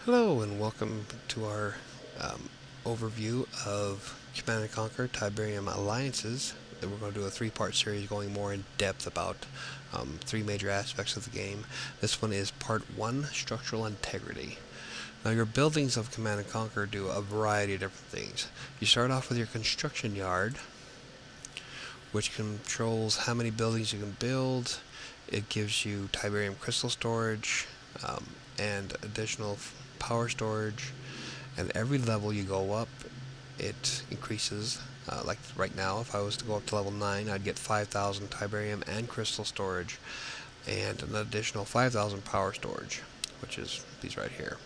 Hello and welcome to our overview of Command Conquer Tiberium Alliances. And we're going to do a three-part series going more in depth about three major aspects of the game. This one is Part 1, Structural Integrity. Now your buildings of Command & Conquer do a variety of different things. You start off with your construction yard, which controls how many buildings you can build. It gives you Tiberium crystal storage and additional power storage, and every level you go up it increases. Like right now, if I was to go up to level 9, I'd get 5,000 Tiberium and crystal storage and an additional 5,000 power storage, which is these right here.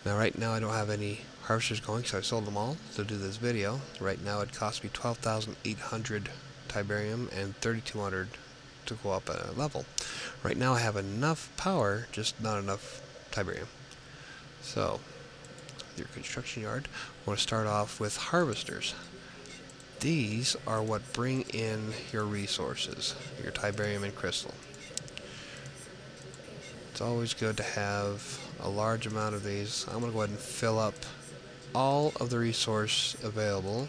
Now right now I don't have any harvesters going, so I sold them all to do this video. Right now it costs me 12,800 Tiberium and 3,200 to go up a level. Right now I have enough power, just not enough Tiberium. So, your construction yard, we want to start off with harvesters. These are what bring in your resources, your Tiberium and crystal. It's always good to have a large amount of these. I'm going to go ahead and fill up all of the resource available.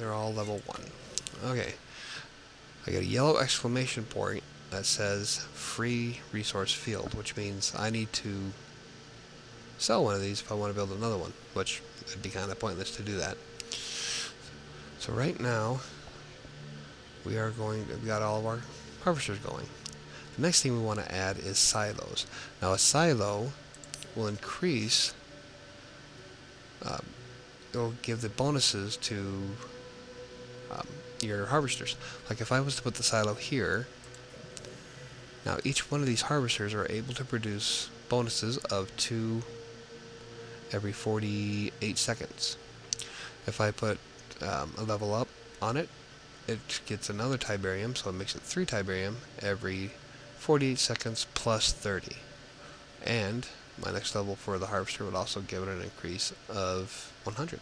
They're all level 1. Okay. I got a yellow exclamation point that says free resource field, which means I need to sell one of these if I want to build another one, which would be kind of pointless to do that. So right now we got all of our harvesters going. The next thing we want to add is silos. Now a silo will increase, it'll give the bonuses to your harvesters. Like if I was to put the silo here, now each one of these harvesters are able to produce bonuses of 2 every 48 seconds. If I put a level up on it, it gets another Tiberium, so it makes it 3 Tiberium every 48 seconds plus 30. And my next level for the harvester would also give it an increase of 100.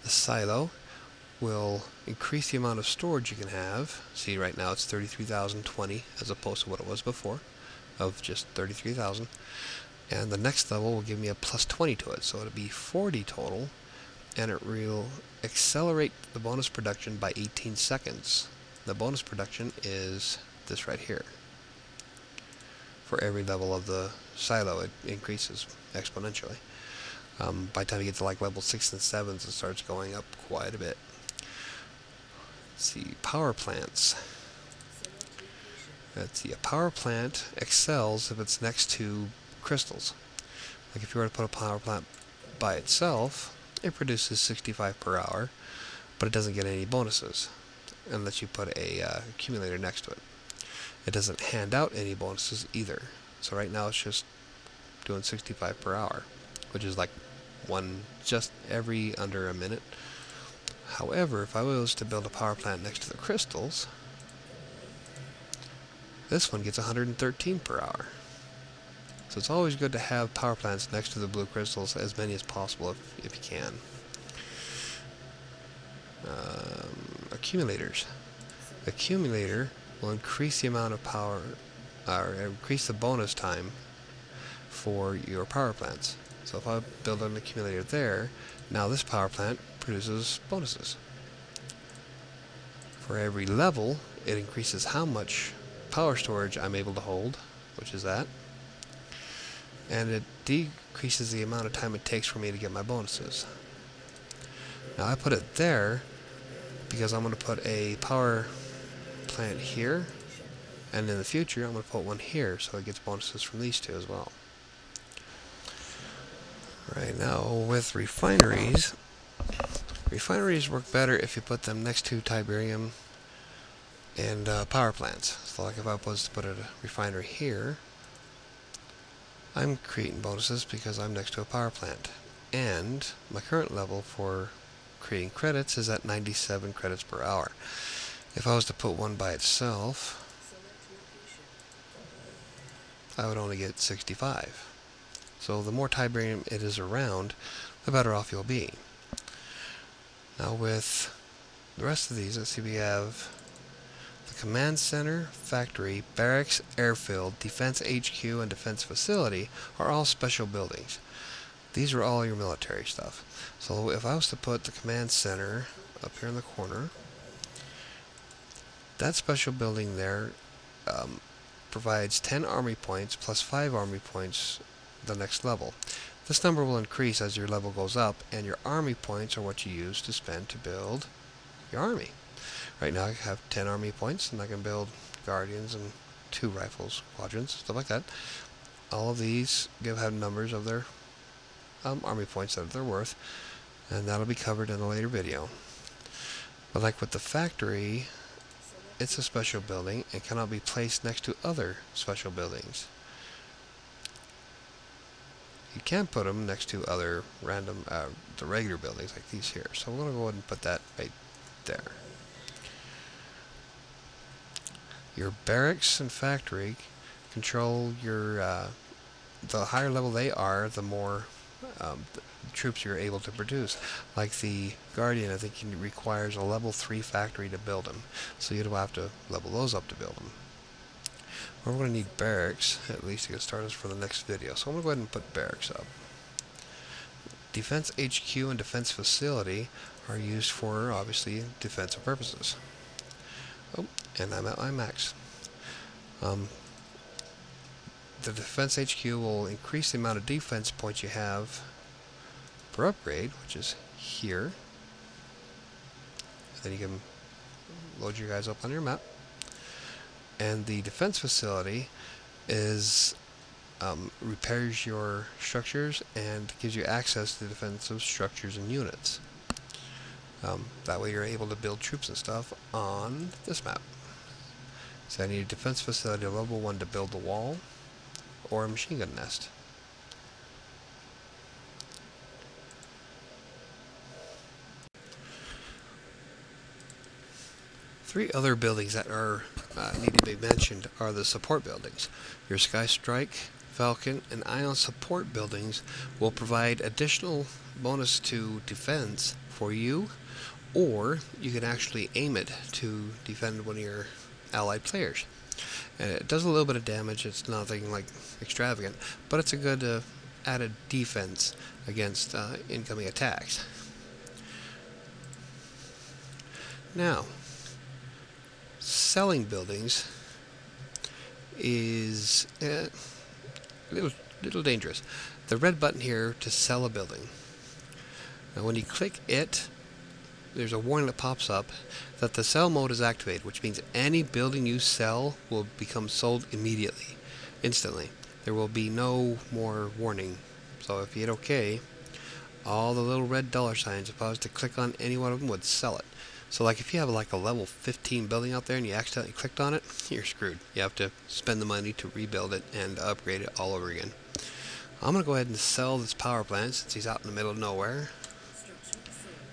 The silo will increase the amount of storage you can have. See, right now it's 33,020 as opposed to what it was before, of just 33,000. And the next level will give me a plus 20 to it, so it'll be 40 total, and it will accelerate the bonus production by 18 seconds. The bonus production is this right here. For every level of the silo, it increases exponentially. By the time you get to like level 6 and 7s, it starts going up quite a bit. Let's see, power plants. Let's see, a power plant excels if it's next to crystals. Like if you were to put a power plant by itself, it produces 65 per hour, but it doesn't get any bonuses unless you put a accumulator next to it. It doesn't hand out any bonuses either. So right now it's just doing 65 per hour, which is like one just every under a minute. However, if I was to build a power plant next to the crystals, this one gets 113 per hour. So it's always good to have power plants next to the blue crystals, as many as possible if you can. Accumulators. Accumulator will increase the amount of power, or increase the bonus time for your power plants. So if I build an accumulator there, now this power plant produces bonuses. For every level, it increases how much power storage I'm able to hold, which is that, and it decreases the amount of time it takes for me to get my bonuses. Now I put it there because I'm going to put a power plant here, and in the future I'm going to put one here so it gets bonuses from these two as well. Right now with refineries, refineries work better if you put them next to Tiberium and power plants. So like if I was to put a refinery here, I'm creating bonuses because I'm next to a power plant. And my current level for creating credits is at 97 credits per hour. If I was to put one by itself, I would only get 65. So the more Tiberium it is around, the better off you'll be. Now with the rest of these, let's see, we have the Command Center, Factory, Barracks, Airfield, Defense HQ, and Defense Facility are all special buildings. These are all your military stuff. So if I was to put the Command Center up here in the corner, that special building there provides 10 army points plus 5 army points the next level. This number will increase as your level goes up, and your army points are what you use to spend to build your army. Right now I have 10 army points, and I can build guardians and 2 rifles, quadrants, stuff like that. All of these have numbers of their army points that they're worth, and that'll be covered in a later video. But like with the factory, it's a special building and cannot be placed next to other special buildings. You can put them next to other random, the regular buildings like these here. So I'm going to go ahead and put that right there. Your barracks and factory control your, the higher level they are, the more troops you're able to produce. Like the Guardian, I think it requires a level 3 factory to build them. So you'd have to level those up to build them. We're going to need barracks, at least to get started for the next video. So I'm going to go ahead and put barracks up. Defense HQ and Defense Facility are used for, obviously, defensive purposes. Oh, and I'm at my max. The Defense HQ will increase the amount of defense points you have per upgrade, which is here. And then you can load your guys up on your map. And the Defense Facility is repairs your structures and gives you access to defensive structures and units. That way you're able to build troops and stuff on this map. So I need a Defense Facility level 1 to build the wall or a machine gun nest. Three other buildings that are need to be mentioned are the support buildings. Your Sky Strike, Falcon, and Ion support buildings will provide additional bonus to defense for you, or you can actually aim it to defend one of your allied players. And it does a little bit of damage. It's nothing like extravagant, but it's a good added defense against incoming attacks. Now, selling buildings is a little dangerous. The red button here to sell a building. Now when you click it, there's a warning that pops up that the sell mode is activated, which means any building you sell will become sold immediately, instantly. There will be no more warning. So if you hit OK, all the little red dollar signs, if I was to click on any one of them, would sell it. So like if you have like a level 15 building out there and you accidentally clicked on it, you're screwed. You have to spend the money to rebuild it and upgrade it all over again. I'm going to go ahead and sell this power plant since he's out in the middle of nowhere,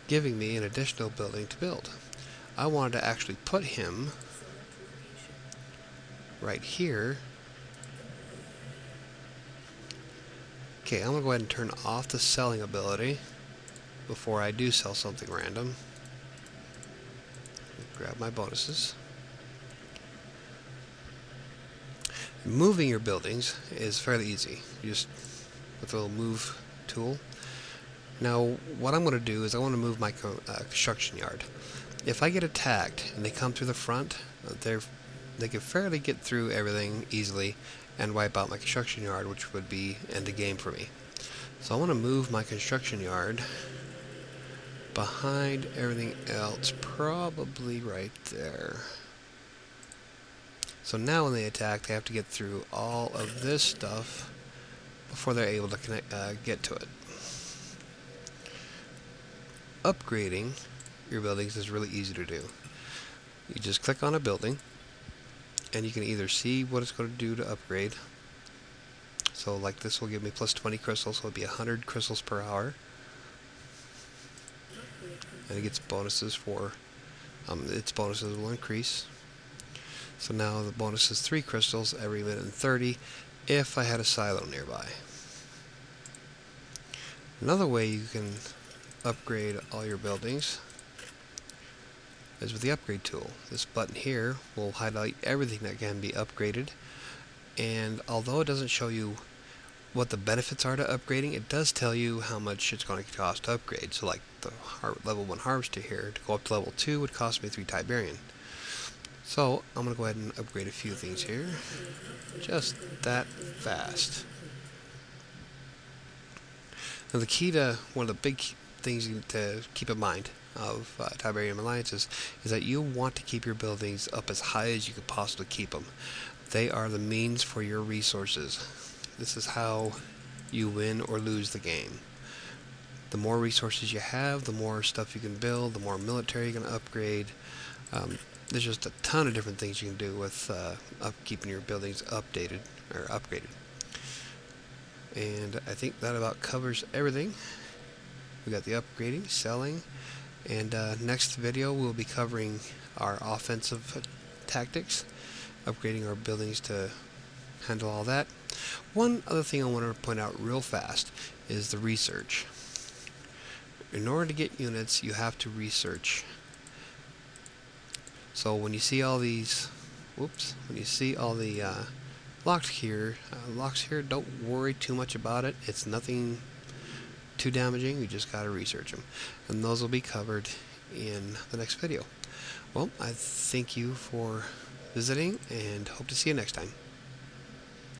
giving me an additional building to build. I wanted to actually put him right here. Okay, I'm going to go ahead and turn off the selling ability before I do sell something random. Grab my bonuses. Moving your buildings is fairly easy. You just with a little move tool. Now what I'm going to do is I want to move my construction yard. If I get attacked and they come through the front, they can fairly get through everything easily and wipe out my construction yard, which would be end the game for me. So I want to move my construction yard behind everything else, probably right there. So now when they attack, they have to get through all of this stuff before they're able to get to it. Upgrading your buildings is really easy to do. You just click on a building and you can either see what it's going to do to upgrade. So like this will give me plus 20 crystals, so it'll be 100 crystals per hour. And it gets bonuses for, its bonuses will increase. So now the bonus is 3 crystals every minute and 30 if I had a silo nearby. Another way you can upgrade all your buildings is with the upgrade tool. This button here will highlight everything that can be upgraded, and although it doesn't show you what the benefits are to upgrading, it does tell you how much it's going to cost to upgrade. So like the level 1 harvester here, to go up to level 2 would cost me 3 Tiberium. So I'm going to go ahead and upgrade a few things here, just that fast. Now the key to one of the big things to keep in mind of Tiberium Alliances is that you want to keep your buildings up as high as you could possibly keep them. They are the means for your resources. This is how you win or lose the game. The more resources you have, the more stuff you can build, the more military you can upgrade. There's just a ton of different things you can do with keeping your buildings updated or upgraded. And I think that about covers everything. We got the upgrading, selling, and next video we'll be covering our offensive tactics, upgrading our buildings to handle all that. One other thing I want to point out real fast is the research. In order to get units, you have to research. So when you see all these, when you see all the locks here, don't worry too much about it. It's nothing too damaging. You just got to research them, and those will be covered in the next video. Well, I thank you for visiting and hope to see you next time.